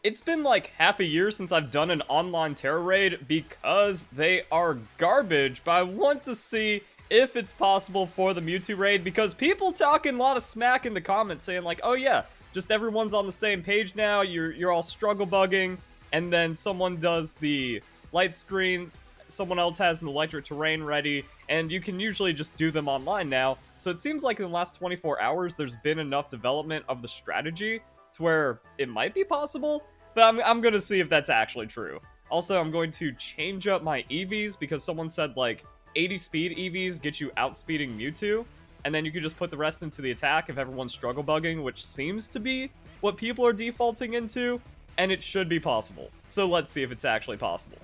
It's been like half a year since I've done an online Tera Raid because they are garbage, but I want to see if it's possible for the Mewtwo Raid because people talking a lot of smack in the comments saying like, oh yeah, just everyone's on the same page now, you're all struggle bugging, and then someone does the light screen, someone else has an electric terrain ready, and you can usually just do them online now. So it seems like in the last 24 hours there's been enough development of the strategy to where it might be possible, but I'm gonna see if that's actually true. Also, I'm going to change up my EVs because someone said like 80 speed EVs get you outspeeding Mewtwo, and then you can just put the rest into the attack if everyone's struggle bugging, which seems to be what people are defaulting into, and it should be possible. So let's see if it's actually possible.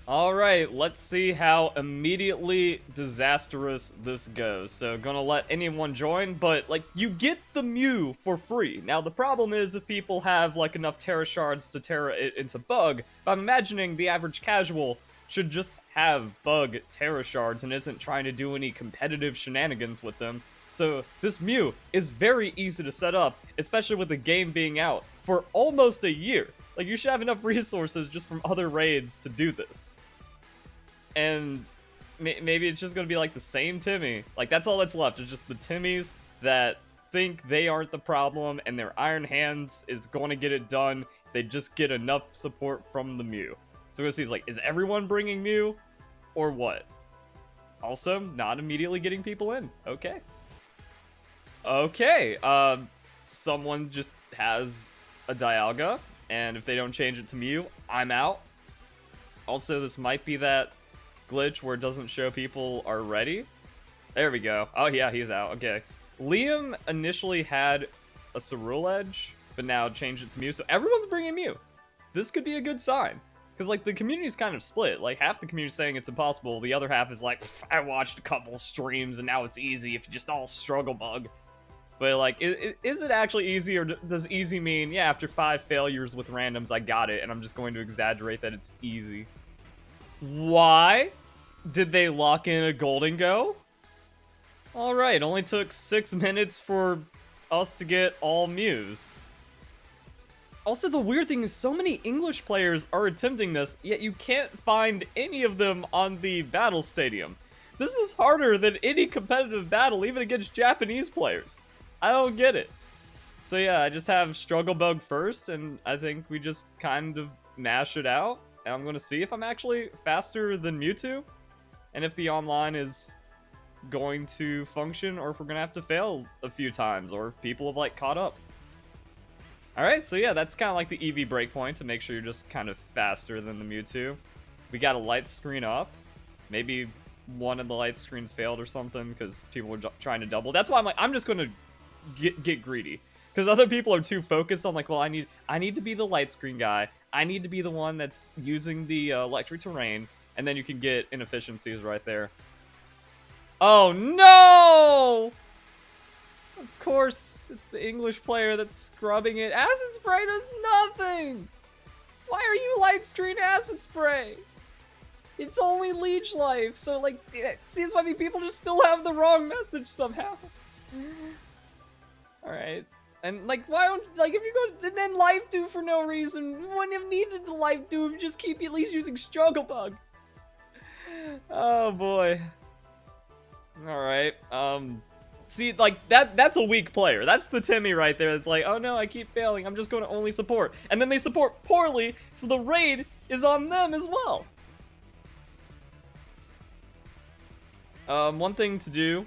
Alright, let's see how immediately disastrous this goes. So, gonna let anyone join, but, like, you get the Mew for free. Now, the problem is if people have, like, enough Tera Shards to Tera it into Bug, but I'm imagining the average casual should just have Bug Tera Shards and isn't trying to do any competitive shenanigans with them. So, this Mew is very easy to set up, especially with the game being out for almost a year. Like, you should have enough resources just from other raids to do this. And maybe it's just gonna be like the same Timmy. Like, that's all that's left. It's just the Timmys that think they aren't the problem, and their Iron Hands is going to get it done. They just get enough support from the Mew. So we're gonna see, like, is everyone bringing Mew, or what? Also, not immediately getting people in. Okay. Okay, someone just has a Dialga, and if they don't change it to Mew, I'm out. Also, this might be that glitch where it doesn't show people are ready. There we go. Oh yeah, he's out. Okay. Liam initially had a Ceruledge, but now changed it to Mew, so everyone's bringing Mew. This could be a good sign. Because, like, the community's kind of split. Like, half the community's saying it's impossible, the other half is like, I watched a couple streams and now it's easy if you just all struggle bug. But, like, is it actually easy, or does easy mean, yeah, after 5 failures with randoms, I got it, and I'm just going to exaggerate that it's easy? Why did they lock in a Golden Go? Alright, only took 6 minutes for us to get all Mews. Also, the weird thing is so many English players are attempting this, yet you can't find any of them on the battle stadium. This is harder than any competitive battle, even against Japanese players. I don't get it. So yeah, I just have Struggle Bug first, and I think we just kind of mash it out. And I'm going to see if I'm actually faster than Mewtwo, and if the online is going to function, or if we're going to have to fail a few times, or if people have, like, caught up. Alright, so yeah, that's kind of like the EV breakpoint to make sure you're just kind of faster than the Mewtwo. We got a light screen up. Maybe one of the light screens failed or something, because people were trying to double. That's why I'm like, I'm just going to get greedy. Because other people are too focused on, like, well, I need to be the light screen guy. I need to be the one that's using the electric terrain. And then you can get inefficiencies right there. Oh, no! Of course, it's the English player that's scrubbing it. Acid Spray does nothing! Why are you light screen Acid Spray? It's only Leech Life. So, like, see, it's why people just still have the wrong message somehow. Alright. And, like, why don't, like, if you go, and then Life Do for no reason, you wouldn't have needed the Life Do if you just keep at least using Struggle Bug. Oh, boy. Alright, see, like, that's a weak player. That's the Timmy right there that's like, oh no, I keep failing, I'm just going to only support. And then they support poorly, so the raid is on them as well. One thing to do,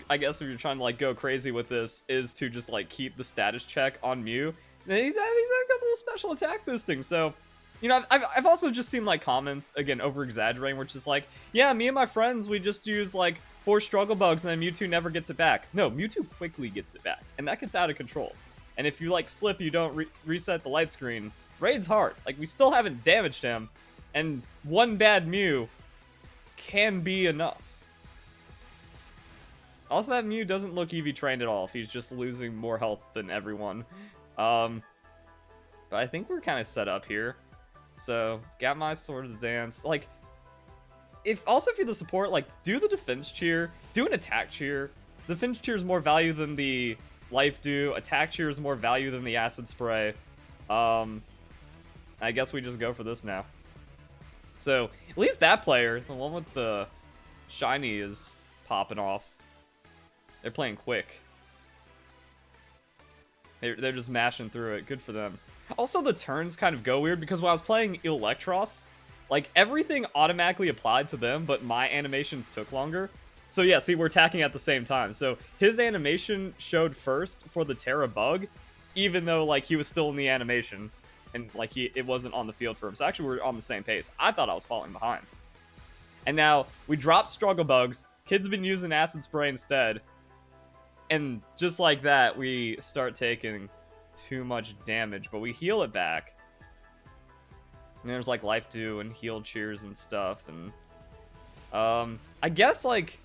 I guess if you're trying to, like, go crazy with this, is to just, like, keep the status check on Mew. And he's had a couple of special attack boosting, so, you know, I've also just seen, like, comments, again, over-exaggerating, which is like, yeah, me and my friends, we just use, like, 4 struggle bugs, and then Mewtwo never gets it back. No, Mewtwo quickly gets it back, and that gets out of control. And if you, like, slip, you don't reset the light screen, raid's hard. Like, we still haven't damaged him, and one bad Mew can be enough. Also, that Mew doesn't look EV trained at all if he's just losing more health than everyone. But I think we're kind of set up here. So, got my Swords Dance. Like, if you're the support, like, do the defense cheer, do an attack cheer. Defense cheer is more value than the life do. Attack cheer is more value than the acid spray. I guess we just go for this now. So, at least that player, the one with the shiny, is popping off. They're playing quick. They're just mashing through it. Good for them. Also, the turns kind of go weird because when I was playing Electros, like, everything automatically applied to them, but my animations took longer. So yeah, see, we're attacking at the same time. So his animation showed first for the Tera bug, even though, like, he was still in the animation. And, like, it wasn't on the field for him. So actually, we're on the same pace. I thought I was falling behind. And now, we drop Struggle Bugs. Kid's been using Acid Spray instead. And just like that, we start taking too much damage. But we heal it back. And there's, like, Life Dew and Heal Cheers and stuff. And, I guess, like,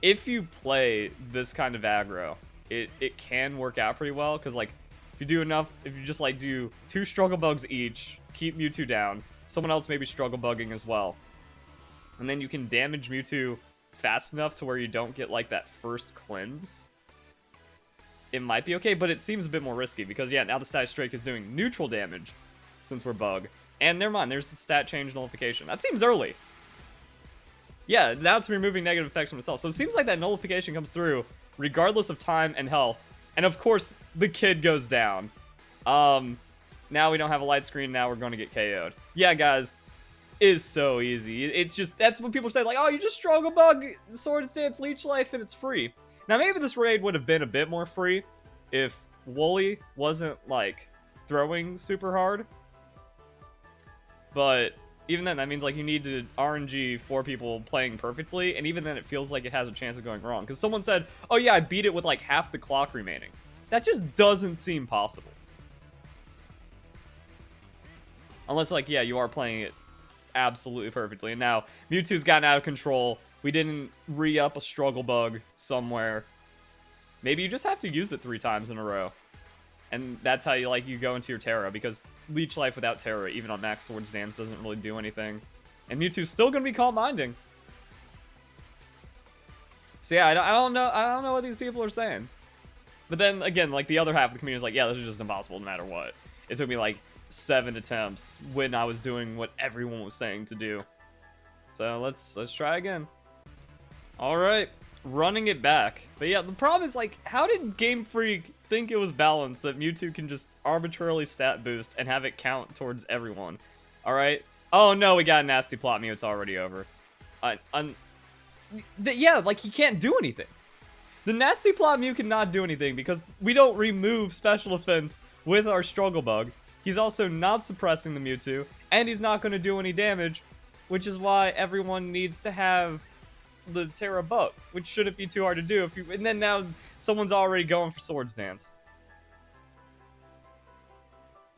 if you play this kind of aggro, it can work out pretty well. Because, like, if you do enough, if you just, like, do 2 Struggle Bugs each, keep Mewtwo down, someone else may be Struggle Bugging as well. And then you can damage Mewtwo fast enough to where you don't get, like, that first cleanse. It might be okay, but it seems a bit more risky because, yeah, now the Stat Strike is doing neutral damage since we're Bug. And never mind, there's the stat change nullification. That seems early. Yeah, now it's removing negative effects from itself. So it seems like that nullification comes through regardless of time and health. And of course, the kid goes down. Now we don't have a light screen. Now we're going to get KO'd. Yeah, guys, it's so easy. It's just, that's what people say, like, oh, you just Struggle Bug, Sword Stance, Leech Life, and it's free. Now, maybe this raid would have been a bit more free if Wooly wasn't, like, throwing super hard. But even then, that means, like, you need to RNG 4 people playing perfectly, and even then it feels like it has a chance of going wrong. Because someone said, oh yeah, I beat it with, like, half the clock remaining. That just doesn't seem possible. Unless, like, yeah, you are playing it absolutely perfectly. And now, Mewtwo's gotten out of control. We didn't re-up a Struggle Bug somewhere. Maybe you just have to use it 3 times in a row. And that's how you, like, you go into your Tera, because Leech Life without Tera, even on Max Sword Stance, doesn't really do anything. And Mewtwo's still gonna be Calm Minding. So yeah, I don't know what these people are saying. But then, again, like, the other half of the community is like, yeah, this is just impossible no matter what. It took me, like, 7 attempts when I was doing what everyone was saying to do. So let's try again. Alright, running it back. But yeah, the problem is, like, how did Game Freak think it was balanced that Mewtwo can just arbitrarily stat boost and have it count towards everyone? Alright. Oh no, we got a nasty plot Mew, it's already over. Yeah, like, he can't do anything. The nasty plot Mew cannot do anything because we don't remove special defense with our Struggle Bug. He's also not suppressing the Mewtwo, and he's not going to do any damage, which is why everyone needs to have the Tera Bug, which shouldn't be too hard to do. If you, and then now someone's already going for Swords Dance.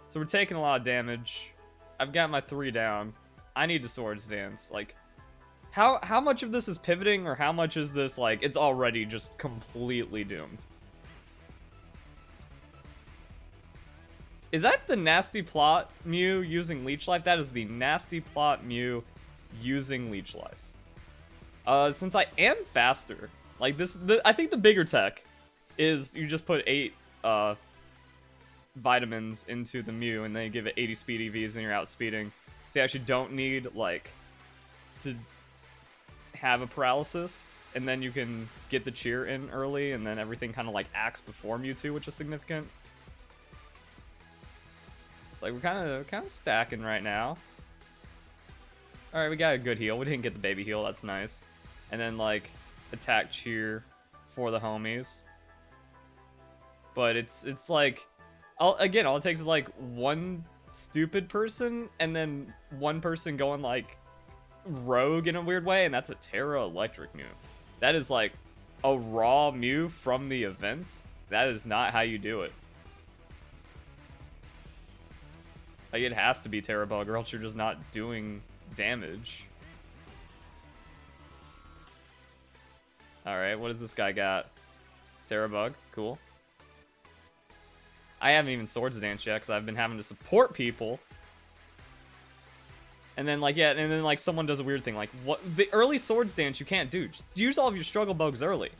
So we're taking a lot of damage. I've got my 3 down. I need to Swords Dance. Like, how much of this is pivoting, or how much is this, like, it's already just completely doomed? Is that the nasty plot Mew using Leech Life? That is the nasty plot Mew using Leech Life. Since I am faster, like, I think the bigger tech is you just put 8 vitamins into the Mew, and then you give it 80 speed EVs, and you're outspeeding. So you actually don't need, like, to have a paralysis, and then you can get the cheer in early, and then everything kind of, like, acts before Mewtwo, which is significant. It's like we're kind of stacking right now. All right, we got a good heal. We didn't get the baby heal. That's nice. And then, like, attack cheer for the homies. But it's like, all it takes is, like, one stupid person and then one person going, like, rogue in a weird way, and that's a Tera Electric Mew. That is, like, a raw Mew from the event. That is not how you do it. Like, it has to be Tera Bug, or else you're just not doing damage. Alright, what does this guy got? Tera Bug, cool. I haven't even Swords Dance yet, because I've been having to support people. And then, like, yeah, and then, like, someone does a weird thing. Like, what? The early Swords Dance you can't do. Just use all of your Struggle Bugs early.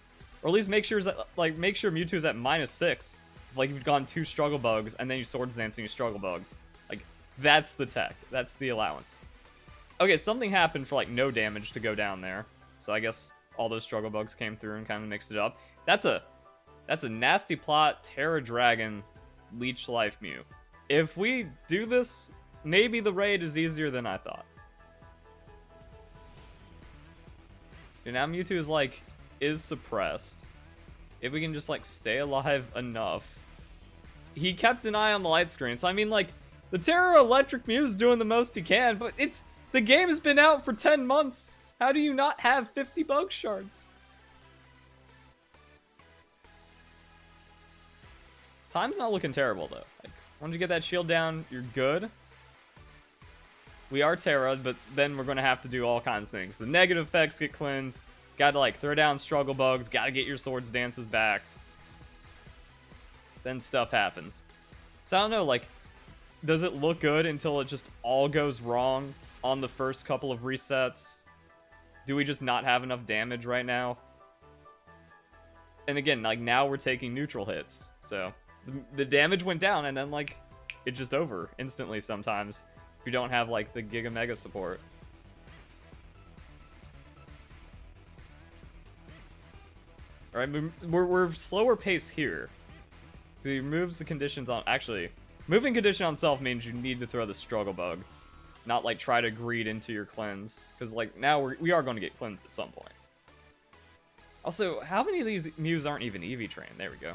Or at least make sure Mewtwo's at -6. Like, you've gone 2 Struggle Bugs, and then you Swords Dance and you Struggle Bug. Like, that's the tech. That's the allowance. Okay, something happened for, like, no damage to go down there. So I guess all those Struggle Bugs came through and kind of mixed it up. That's a nasty plot, Tera Dragon, Leech Life Mew. If we do this, maybe the raid is easier than I thought. And now Mewtwo is, like, is suppressed. If we can just, like, stay alive enough. He kept an eye on the light screen, so I mean, like, the Tera Electric Mew is doing the most he can, but the game has been out for 10 months. How do you not have 50 bug shards? Time's not looking terrible, though. Like, once you get that shield down, you're good. We are Tera, but then we're going to have to do all kinds of things. The negative effects get cleansed. Got to, like, throw down Struggle Bugs. Got to get your Swords Dances backed. Then stuff happens. So I don't know, like, does it look good until it just all goes wrong on the first couple of resets? Do we just not have enough damage right now? And again, like, now we're taking neutral hits. So the damage went down, and then, like, it's just over instantly sometimes. If you don't have, like, the Giga Mega support. Alright, we're slower pace here. He removes the conditions on... Actually, moving condition on self means you need to throw the Struggle Bug. Not, like, try to greed into your cleanse. Because, like, now we are going to get cleansed at some point. Also, how many of these Mews aren't even EV trained? There we go.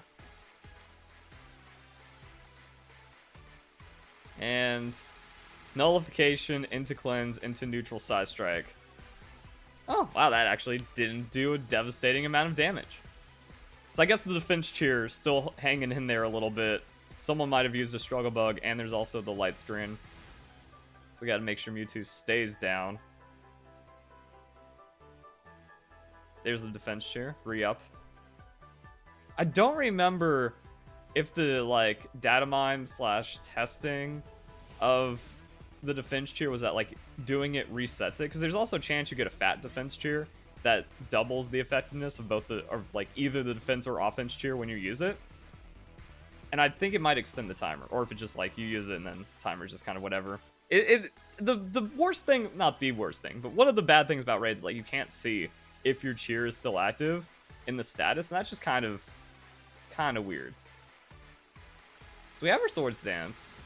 And nullification into cleanse into neutral size strike. Oh, wow, that actually didn't do a devastating amount of damage. So I guess the defense cheer is still hanging in there a little bit. Someone might have used a Struggle Bug, and there's also the light screen. So we gotta make sure Mewtwo stays down. There's the defense cheer, re-up. I don't remember if the, like, data mine / testing of the defense cheer was that, like, doing it resets it. Because there's also a chance you get a fat defense cheer that doubles the effectiveness of both or like, either the defense or offense cheer when you use it. And I think it might extend the timer. Or if it's just, like, you use it and then timer's just kind of whatever. The worst thing, not the worst thing, but one of the bad things about raids is, like, you can't see if your cheer is still active in the status, and that's just kind of weird. So we have our Swords Dance.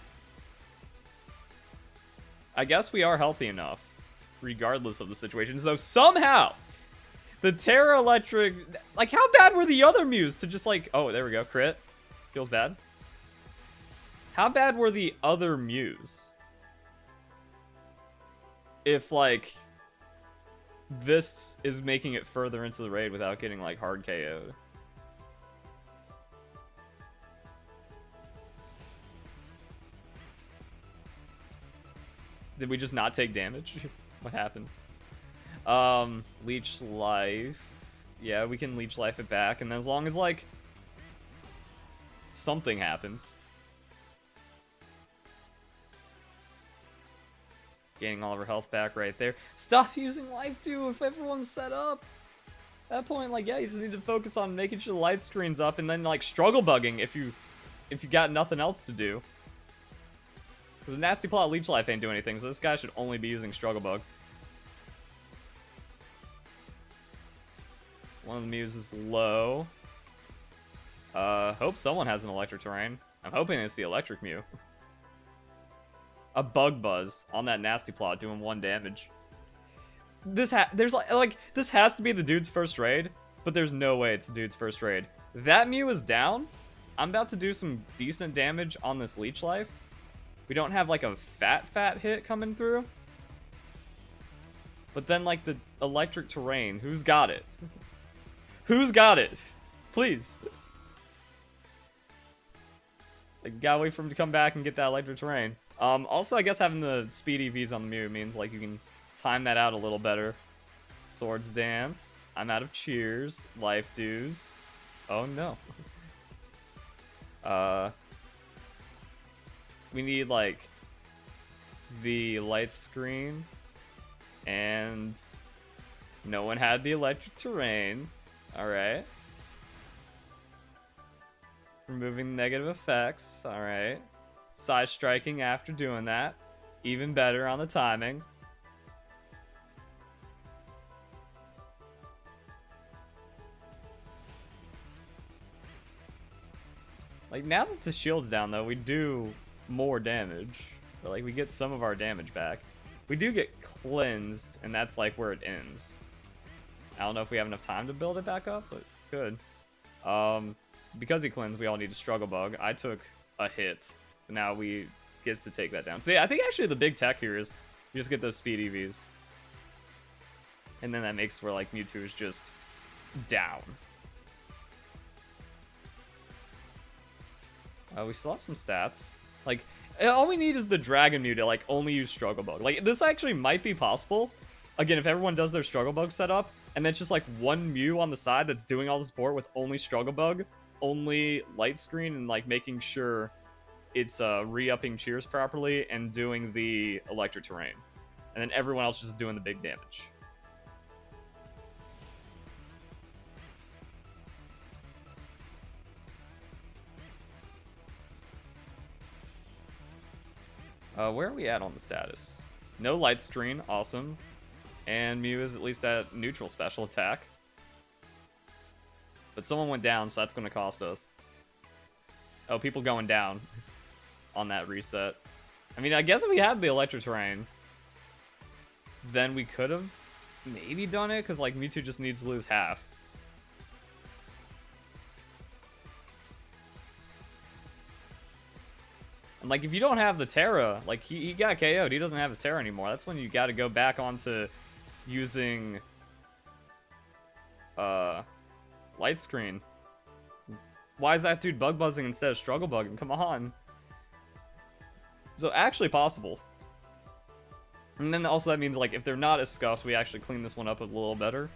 I guess we are healthy enough, regardless of the situation. So somehow, the Tera Electric... Like, how bad were the other Mews to just, like... Oh, there we go. Crit. Feels bad. How bad were the other Mews? If, like, this is making it further into the raid without getting, like, hard KO'd. Did we just not take damage? What happened? Leech Life. Yeah, we can Leech Life it back, and then as long as, like, something happens. Gaining all of our health back right there. Stop using Life Dew if everyone's set up. At that point, like, yeah, you just need to focus on making sure the light screen's up, and then, like, Struggle Bugging if you got nothing else to do. Because a nasty plot Leech Life ain't doing anything, so this guy should only be using Struggle Bug. One of the Mews is low. Hope someone has an Electric Terrain. I'm hoping it's the Electric Mew. A Bug Buzz on that nasty plot doing 1 damage. This this has to be the dude's first raid, but there's no way it's the dude's first raid. That Mew is down. I'm about to do some decent damage on this Leech Life. We don't have, like, a fat hit coming through. But then, like, the Electric Terrain, who's got it? Who's got it? Please. Like, gotta wait for him to come back and get that Electric Terrain. Also, I guess having the speed EVs on the Mew means, like, you can time that out a little better. Swords Dance. I'm out of cheers. Life Dews. Oh, no. We need, like, the light screen. And no one had the Electric Terrain. Alright. Removing negative effects. Alright. Side striking after doing that. Even better on the timing. Like, now that the shield's down, though, we do more damage. But, like, we get some of our damage back. We do get cleansed, and that's, like, where it ends. I don't know if we have enough time to build it back up, but good. Because he cleansed, we all need a struggle bug. I took a hit. Now we get to take that down. So, yeah, I think actually the big tech here is you just get those speed EVs. And then that makes where, like, Mewtwo is just down. We still have some stats. Like, all we need is the Dragon Mew to, like, only use Struggle Bug. Like, this actually might be possible. Again, if everyone does their Struggle Bug setup, and then it's just, like, one Mew on the side that's doing all the support with only Struggle Bug, only Light Screen, and, like, making sure it's re-upping Cheers properly and doing the Electric Terrain. And then everyone else just doing the big damage. Where are we at on the status? No light screen, awesome. And Mew is at least at neutral special attack. But someone went down, so that's going to cost us. Oh, people going down on that reset. I mean, I guess if we had the Electro Terrain, then we could have maybe done it, because, like, Mewtwo just needs to lose half. And, like, if you don't have the Tera, like, he got KO'd. He doesn't have his Tera anymore. That's when you got to go back onto using Light Screen. Why is that dude bug buzzing instead of struggle bugging? Come on. So, actually possible. And then also that means, like, if they're not as scuffed, we actually clean this one up a little better.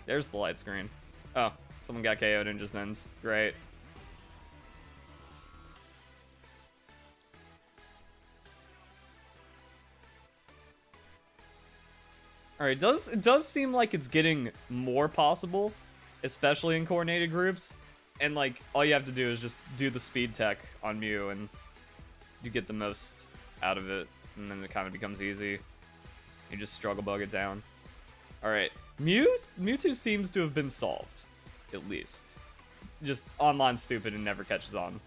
There's the light screen. Oh, someone got KO'd and just ends. Great. Alright, it does seem like it's getting more possible, especially in coordinated groups. And, like, all you have to do is just do the speed tech on Mew, and you get the most out of it. And then it kind of becomes easy. You just struggle bug it down. Alright, Mewtwo seems to have been solved, at least. Just online stupid and never catches on.